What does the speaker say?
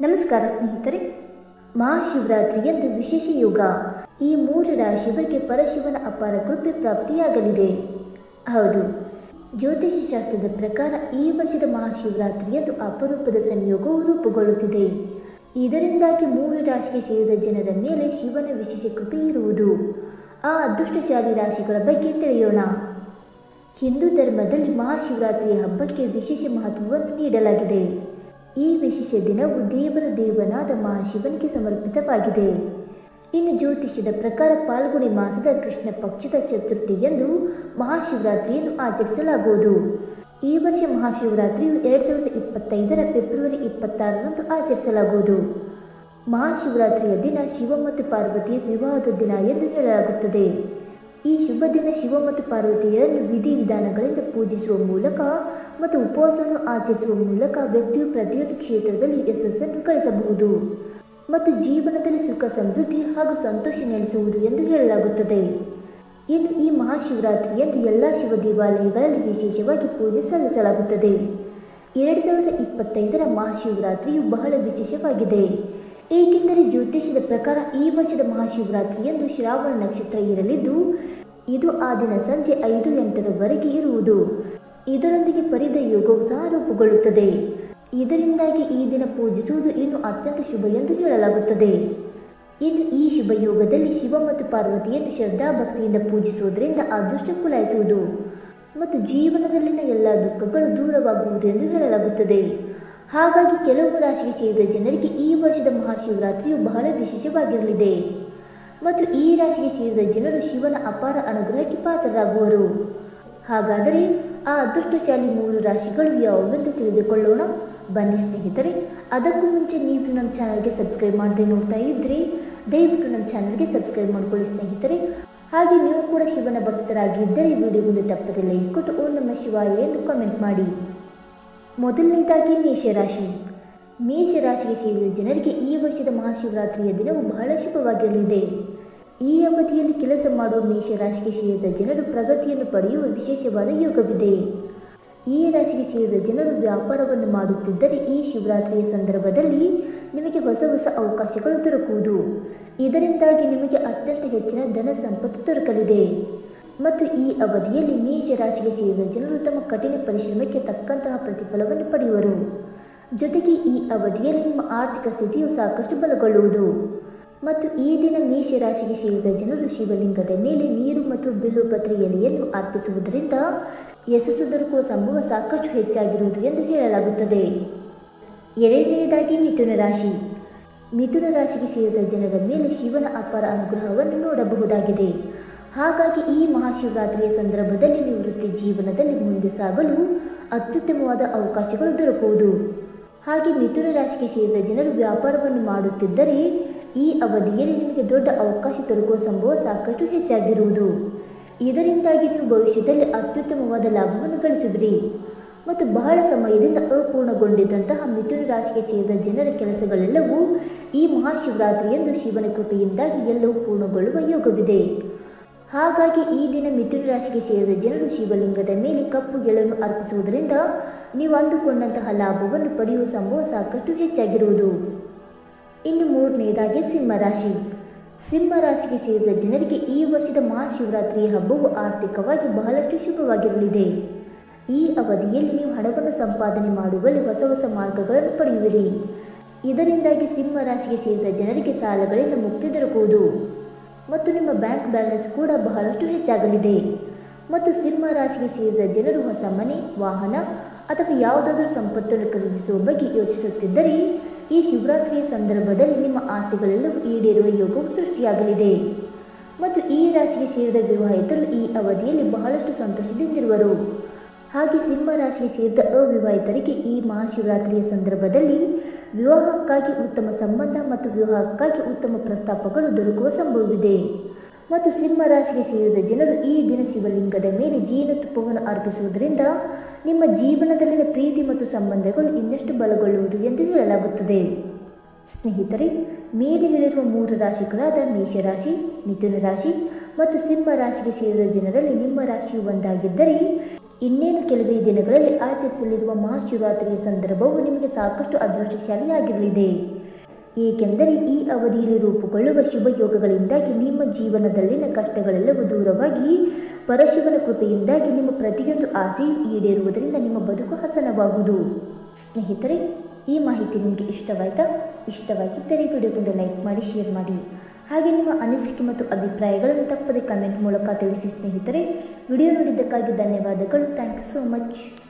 ನಮಸ್ಕಾರ ಸ್ನೇಹಿತರೆ. ಮಹಾಶಿವರಾತ್ರಿಯಂದು ವಿಶೇಷ ಯೋಗ. ಈ 3 ರಾಶಿಯವರಿಗೆ ಪರಶಿವನ ಅಪಾರ ಕೃಪೆ ಪ್ರಾಪ್ತಿಯಾಗಲಿದೆ. ಹೌದು, ಜ್ಯೋತಿಷ ಶಾಸ್ತ್ರದ ಪ್ರಕಾರ ಈ ವರ್ಷದ ಮಹಾಶಿವರಾತ್ರಿಯಂದು ಅಪರೂಪದ ಸಂಯೋಗವು ರೂಪುಗೊಳ್ಳುತ್ತಿದೆ. ಇದರಿಂದಾಗಿ 3 ರಾಶಿಗೆ ಸೇರಿದ ಜನರ ಮೇಲೆ ಶಿವನ ವಿಶೇಷ ಕೃಪೆ ಇರುವುದು. ಆ ಅದೃಷ್ಟಶಾಲಿ ರಾಶಿಗಳ ಬಗ್ಗೆ ತಿಳಿಯೋಣ. ಹಿಂದೂ ಧರ್ಮದಲ್ಲಿ ಮಹಾಶಿವರಾತ್ರಿಯ ಹಬ್ಬಕ್ಕೆ ವಿಶೇಷ ಮಹತ್ವವನ್ನು ನೀಡಲಾಗಿದೆ. ಈ ವಿಶೇಷ ದಿನವು ದೇವರ ದೇವನಾದ ಮಹಾಶಿವನಿಗೆ ಸಮರ್ಪಿತವಾಗಿದೆ. ಇನ್ನು ಜ್ಯೋತಿಷ್ಯದ ಪ್ರಕಾರ ಫಾಲ್ಗುಣಿ ಮಾಸದ ಕೃಷ್ಣ ಪಕ್ಷದ ಚತುರ್ಥಿಯಂದು ಮಹಾಶಿವರಾತ್ರಿಯನ್ನು ಆಚರಿಸಲಾಗುವುದು. ಈ ವರ್ಷ ಮಹಾಶಿವರಾತ್ರಿಯು 2025ರ ಫೆಬ್ರವರಿ 26ರಂದು ಆಚರಿಸಲಾಗುವುದು. ಮಹಾಶಿವರಾತ್ರಿಯ ದಿನ ಶಿವ ಮತ್ತು ಪಾರ್ವತಿಯ ವಿವಾಹದ ದಿನ ಎಂದು ಹೇಳಲಾಗುತ್ತದೆ. ಈ ಶುಭ ದಿನ ಶಿವ ಮತ್ತು ಪಾರ್ವತಿಯರನ್ನು ವಿಧಿವಿಧಾನಗಳಿಂದ ಪೂಜಿಸುವ ಮೂಲಕ ಮತ್ತು ಉಪವಾಸವನ್ನು ಆಚರಿಸುವ ಮೂಲಕ ವ್ಯಕ್ತಿಯು ಪ್ರತಿಯೊಂದು ಕ್ಷೇತ್ರದಲ್ಲಿ ಯಶಸ್ಸನ್ನು ಗಳಿಸಬಹುದು ಮತ್ತು ಜೀವನದಲ್ಲಿ ಸುಖ ಸಮೃದ್ಧಿ ಹಾಗೂ ಸಂತೋಷ ನೆಲೆಸುವುದು ಎಂದು ಹೇಳಲಾಗುತ್ತದೆ. ಇನ್ನು ಈ ಮಹಾಶಿವರಾತ್ರಿಯಂದು ಎಲ್ಲ ಶಿವ ದೇವಾಲಯಗಳಲ್ಲಿ ವಿಶೇಷವಾಗಿ ಪೂಜೆ ಸಲ್ಲಿಸಲಾಗುತ್ತದೆ. 2025ರ ಮಹಾಶಿವರಾತ್ರಿಯು ಬಹಳ ವಿಶೇಷವಾಗಿದೆ. ಏಕೆಂದರೆ ಜ್ಯೋತಿಷ್ಯದ ಪ್ರಕಾರ ಈ ವರ್ಷದ ಮಹಾಶಿವರಾತ್ರಿಯಂದು ಶ್ರಾವಣ ನಕ್ಷತ್ರ ಇರಲಿದ್ದು ಇದು ಆ ದಿನ ಸಂಜೆ 5-8ರವರೆಗೆ ಇರುವುದು. ಇದರೊಂದಿಗೆ ಪರಿದ ಯೋಗವು ಸಹ ರೂಪುಗೊಳ್ಳುತ್ತದೆ. ಇದರಿಂದಾಗಿ ಈ ದಿನ ಪೂಜಿಸುವುದು ಇನ್ನು ಅತ್ಯಂತ ಶುಭ ಎಂದು ಹೇಳಲಾಗುತ್ತದೆ. ಇನ್ನು ಈ ಶುಭ ಯೋಗದಲ್ಲಿ ಶಿವ ಮತ್ತು ಪಾರ್ವತಿಯನ್ನು ಶ್ರದ್ಧಾಭಕ್ತಿಯಿಂದ ಪೂಜಿಸುವುದರಿಂದ ಅದೃಷ್ಟ ಕುಲಾಯಿಸುವುದು ಮತ್ತು ಜೀವನದಲ್ಲಿನ ಎಲ್ಲ ದುಃಖಗಳು ದೂರವಾಗುವುದು ಎಂದು ಹೇಳಲಾಗುತ್ತದೆ. ಹಾಗಾಗಿ ಕೆಲವು ರಾಶಿಗೆ ಸೇರಿದ ಜನರಿಗೆ ಈ ವರ್ಷದ ಮಹಾಶಿವರಾತ್ರಿಯು ಬಹಳ ವಿಶೇಷವಾಗಿರಲಿದೆ ಮತ್ತು ಈ ರಾಶಿಗೆ ಸೇರಿದ ಜನರು ಶಿವನ ಅಪಾರ ಅನುಗ್ರಹಕ್ಕೆ ಪಾತ್ರರಾಗುವರು. ಹಾಗಾದರೆ ಆ ಅದೃಷ್ಟಶಾಲಿ 3 ರಾಶಿಗಳು ಯಾವುವೆಂದು ತಿಳಿದುಕೊಳ್ಳೋಣ. ಬನ್ನಿ ಸ್ನೇಹಿತರೆ. ಅದಕ್ಕೂ ಮುಂಚೆ ನೀವು ನಮ್ಮ ಚಾನಲ್ಗೆ ಸಬ್ಸ್ಕ್ರೈಬ್ ಮಾಡದೆ ನೋಡ್ತಾ ಇದ್ದರೆ ದಯವಿಟ್ಟು ನಮ್ಮ ಚಾನಲ್ಗೆ ಸಬ್ಸ್ಕ್ರೈಬ್ ಮಾಡ್ಕೊಳ್ಳಿ ಸ್ನೇಹಿತರೆ. ಹಾಗೆ ನೀವು ಕೂಡ ಶಿವನ ಭಕ್ತರಾಗಿದ್ದರೆ ವಿಡಿಯೋಗೊಂದು ತಪ್ಪದೆ ಲೈಕ್ ಕೊಟ್ಟು ಓಂ ನಮಃ ಶಿವಾಯ ಎಂದು ಕಮೆಂಟ್ ಮಾಡಿ. ಮೊದಲನೇದಾಗಿ ಮೇಷರಾಶಿ. ಮೇಷರಾಶಿಗೆ ಸೇರಿದ ಜನರಿಗೆ ಈ ವರ್ಷದ ಮಹಾಶಿವರಾತ್ರಿಯ ದಿನವು ಬಹಳ ಶುಭವಾಗಿರಲಿದೆ. ಈ ಅವಧಿಯಲ್ಲಿ ಕೆಲಸ ಮಾಡುವ ಮೇಷರಾಶಿಗೆ ಸೇರಿದ ಜನರು ಪ್ರಗತಿಯನ್ನು ಪಡೆಯುವ ವಿಶೇಷವಾದ ಯೋಗವಿದೆ. ಈ ರಾಶಿಗೆ ಸೇರಿದ ಜನರು ವ್ಯಾಪಾರವನ್ನು ಮಾಡುತ್ತಿದ್ದರೆ ಈ ಶಿವರಾತ್ರಿಯ ಸಂದರ್ಭದಲ್ಲಿ ನಿಮಗೆ ಹೊಸ ಹೊಸ ಅವಕಾಶಗಳು ದೊರಕುವುದು. ಇದರಿಂದಾಗಿ ನಿಮಗೆ ಅತ್ಯಂತ ಹೆಚ್ಚಿನ ಧನ ಸಂಪತ್ತು ದೊರಕಲಿದೆ ಮತ್ತು ಈ ಅವಧಿಯಲ್ಲಿ ಮೇಷರಾಶಿಗೆ ಸೇರಿದ ಜನರು ತಮ್ಮ ಕಠಿಣ ಪರಿಶ್ರಮಕ್ಕೆ ತಕ್ಕಂತಹ ಪ್ರತಿಫಲವನ್ನು ಪಡೆಯುವರು. ಜೊತೆಗೆ ಈ ಅವಧಿಯಲ್ಲಿ ನಿಮ್ಮ ಆರ್ಥಿಕ ಸ್ಥಿತಿಯು ಸಾಕಷ್ಟು ಬಲಗೊಳ್ಳುವುದು ಮತ್ತು ಈ ದಿನ ಮೇಷರಾಶಿಗೆ ಸೇರಿದ ಜನರು ಶಿವಲಿಂಗದ ಮೇಲೆ ನೀರು ಮತ್ತು ಬಿಲ್ವಪತ್ರೆ ಎಲೆಯನ್ನು ಅರ್ಪಿಸುವುದರಿಂದ ಯಶಸ್ಸು ದೊರಕುವ ಸಂಭವ ಸಾಕಷ್ಟು ಹೆಚ್ಚಾಗಿರುವುದು ಎಂದು ಹೇಳಲಾಗುತ್ತದೆ. ಎರಡನೆಯದಾಗಿ ಮಿಥುನ ರಾಶಿ. ಮಿಥುನ ರಾಶಿಗೆ ಸೇರಿದ ಜನರ ಮೇಲೆ ಶಿವನ ಅಪಾರ ಅನುಗ್ರಹವನ್ನು ನೋಡಬಹುದಾಗಿದೆ. ಹಾಗಾಗಿ ಈ ಮಹಾಶಿವರಾತ್ರಿಯ ಸಂದರ್ಭದಲ್ಲಿ ನೀವು ವೃತ್ತಿ ಜೀವನದಲ್ಲಿ ಮುಂದೆ ಸಾಗಲು ಅತ್ಯುತ್ತಮವಾದ ಅವಕಾಶಗಳು ದೊರಕುವುದು. ಹಾಗೆ ಮಿಥುನ ರಾಶಿಗೆ ಸೇರಿದ ಜನರು ವ್ಯಾಪಾರವನ್ನು ಮಾಡುತ್ತಿದ್ದರೆ ಈ ಅವಧಿಯಲ್ಲಿ ನಿಮಗೆ ದೊಡ್ಡ ಅವಕಾಶ ದೊರಕುವ ಸಂಭವ ಸಾಕಷ್ಟು ಹೆಚ್ಚಾಗಿರುವುದು. ಇದರಿಂದಾಗಿ ನೀವು ಭವಿಷ್ಯದಲ್ಲಿ ಅತ್ಯುತ್ತಮವಾದ ಲಾಭವನ್ನು ಗಳಿಸುವಿರಿ ಮತ್ತು ಬಹಳ ಸಮಯದಿಂದ ಅಪೂರ್ಣಗೊಂಡಿದ್ದಂತಹ ಮಿಥುನ ರಾಶಿಗೆ ಸೇರಿದ ಜನರ ಕೆಲಸಗಳೆಲ್ಲವೂ ಈ ಮಹಾಶಿವರಾತ್ರಿಯಂದು ಶಿವನ ಕೃಪೆಯಿಂದಾಗಿ ಎಲ್ಲವೂ ಪೂರ್ಣಗೊಳ್ಳುವ ಯೋಗವಿದೆ. ಹಾಗಾಗಿ ಈ ದಿನ ಮಿಥುನ ರಾಶಿಗೆ ಸೇರಿದ ಜನರು ಶಿವಲಿಂಗದ ಮೇಲೆ ಕಪ್ಪು ಎಳ್ಳನ್ನು ಅರ್ಪಿಸುವುದರಿಂದ ನೀವು ಅಂದುಕೊಂಡಂತಹ ಲಾಭವನ್ನು ಪಡೆಯುವ ಸಂಭವ ಸಾಕಷ್ಟು ಹೆಚ್ಚಾಗಿರುವುದು. ಇನ್ನು ಮೂರನೆಯದಾಗಿ ಸಿಂಹರಾಶಿ. ಸಿಂಹರಾಶಿಗೆ ಸೇರಿದ ಜನರಿಗೆ ಈ ವರ್ಷದ ಮಹಾಶಿವರಾತ್ರಿಯ ಹಬ್ಬವು ಆರ್ಥಿಕವಾಗಿ ಬಹಳಷ್ಟು ಶುಭವಾಗಿರಲಿದೆ. ಈ ಅವಧಿಯಲ್ಲಿ ನೀವು ಹಣವನ್ನು ಸಂಪಾದನೆ ಮಾಡುವಲ್ಲಿ ಹೊಸ ಹೊಸ ಮಾರ್ಗಗಳನ್ನು ಪಡೆಯುವಿರಿ. ಇದರಿಂದಾಗಿ ಸಿಂಹರಾಶಿಗೆ ಸೇರಿದ ಜನರಿಗೆ ಸಾಲಗಳಿಂದ ಮುಕ್ತಿ ದೊರಕುವುದು ಮತ್ತು ನಿಮ್ಮ ಬ್ಯಾಂಕ್ ಬ್ಯಾಲೆನ್ಸ್ ಕೂಡ ಬಹಳಷ್ಟು ಹೆಚ್ಚಾಗಲಿದೆ. ಮತ್ತು ಸಿಂಹ ರಾಶಿಗೆ ಸೇರಿದ ಜನರು ಹೊಸ ಮನೆ, ವಾಹನ ಅಥವಾ ಯಾವುದಾದರೂ ಸಂಪತ್ತನ್ನು ಖರೀದಿಸುವ ಬಗ್ಗೆ ಯೋಚಿಸುತ್ತಿದ್ದರೆ ಈ ಶಿವರಾತ್ರಿಯ ಸಂದರ್ಭದಲ್ಲಿ ನಿಮ್ಮ ಆಸೆಗಳೆಲ್ಲವೂ ಈಡೇರುವ ಯೋಗವು ಸೃಷ್ಟಿಯಾಗಲಿದೆ ಮತ್ತು ಈ ರಾಶಿಗೆ ಸೇರಿದ ವಿವಾಹಿತರು ಈ ಅವಧಿಯಲ್ಲಿ ಬಹಳಷ್ಟು ಸಂತೋಷದಿಂದಿರುವರು. ಹಾಗೆ ಸಿಂಹ ರಾಶಿಗೆ ಸೇರಿದ ಅವಿವಾಹಿತರಿಗೆ ಈ ಮಹಾಶಿವರಾತ್ರಿಯ ಸಂದರ್ಭದಲ್ಲಿ ವಿವಾಹಕ್ಕಾಗಿ ಉತ್ತಮ ಸಂಬಂಧ ಮತ್ತು ವಿವಾಹಕ್ಕಾಗಿ ಉತ್ತಮ ಪ್ರಸ್ತಾಪಗಳು ದೊರಕುವ ಸಂಭವವಿದೆ. ಮತ್ತು ಸಿಂಹ ರಾಶಿಗೆ ಸೇರಿದ ಜನರು ಈ ದಿನ ಶಿವಲಿಂಗದ ಮೇಲೆ ಜೇನುತುಪ್ಪವನ್ನು ಅರ್ಪಿಸುವುದರಿಂದ ನಿಮ್ಮ ಜೀವನದಲ್ಲಿನ ಪ್ರೀತಿ ಮತ್ತು ಸಂಬಂಧಗಳು ಇನ್ನಷ್ಟು ಬಲಗೊಳ್ಳುವುದು ಎಂದು ಹೇಳಲಾಗುತ್ತದೆ. ಸ್ನೇಹಿತರೆ, ಮೇಲೆ ಹೇಳಿರುವ 3 ರಾಶಿಗಳಾದ ಮೇಷರಾಶಿ, ಮಿಥುನ ರಾಶಿ ಮತ್ತು ಸಿಂಹ ರಾಶಿಗೆ ಸೇರಿದ ಜನರಲ್ಲಿ ನಿಮ್ಮ ರಾಶಿಯು ಒಂದಾಗಿದ್ದರೆ ಇನ್ನೇನು ಕೆಲವೇ ದಿನಗಳಲ್ಲಿ ಆಚರಿಸಲಿರುವ ಮಹಾಶಿವರಾತ್ರಿಯ ಸಂದರ್ಭವು ನಿಮಗೆ ಸಾಕಷ್ಟು ಅದೃಷ್ಟಶಾಲಿಯಾಗಿರಲಿದೆ. ಏಕೆಂದರೆ ಈ ಅವಧಿಯಲ್ಲಿ ರೂಪುಗೊಳ್ಳುವ ಶುಭ ಯೋಗಗಳಿಂದಾಗಿ ನಿಮ್ಮ ಜೀವನದಲ್ಲಿನ ಕಷ್ಟಗಳೆಲ್ಲವೂ ದೂರವಾಗಿ ಪರಶಿವನ ಕೃಪೆಯಿಂದಾಗಿ ನಿಮ್ಮ ಪ್ರತಿಯೊಂದು ಆಸೆಯೂ ಈಡೇರುವುದರಿಂದ ನಿಮ್ಮ ಬದುಕು ಹಸನವಾಗುವುದು. ಸ್ನೇಹಿತರೆ, ಈ ಮಾಹಿತಿ ನಿಮಗೆ ಇಷ್ಟವಾಗಿದ್ದರೆ ವಿಡಿಯೋಗೊಂದು ಲೈಕ್ ಮಾಡಿ, ಶೇರ್ ಮಾಡಿ. ಹಾಗೆ ನಿಮ್ಮ ಅನಿಸಿಕೆ ಮತ್ತು ಅಭಿಪ್ರಾಯಗಳನ್ನು ತಪ್ಪದೆ ಕಮೆಂಟ್ ಮೂಲಕ ತಿಳಿಸಿ. ಸ್ನೇಹಿತರೆ, ವಿಡಿಯೋ ನೋಡಿದ್ದಕ್ಕಾಗಿ ಧನ್ಯವಾದಗಳು. Thank you so much.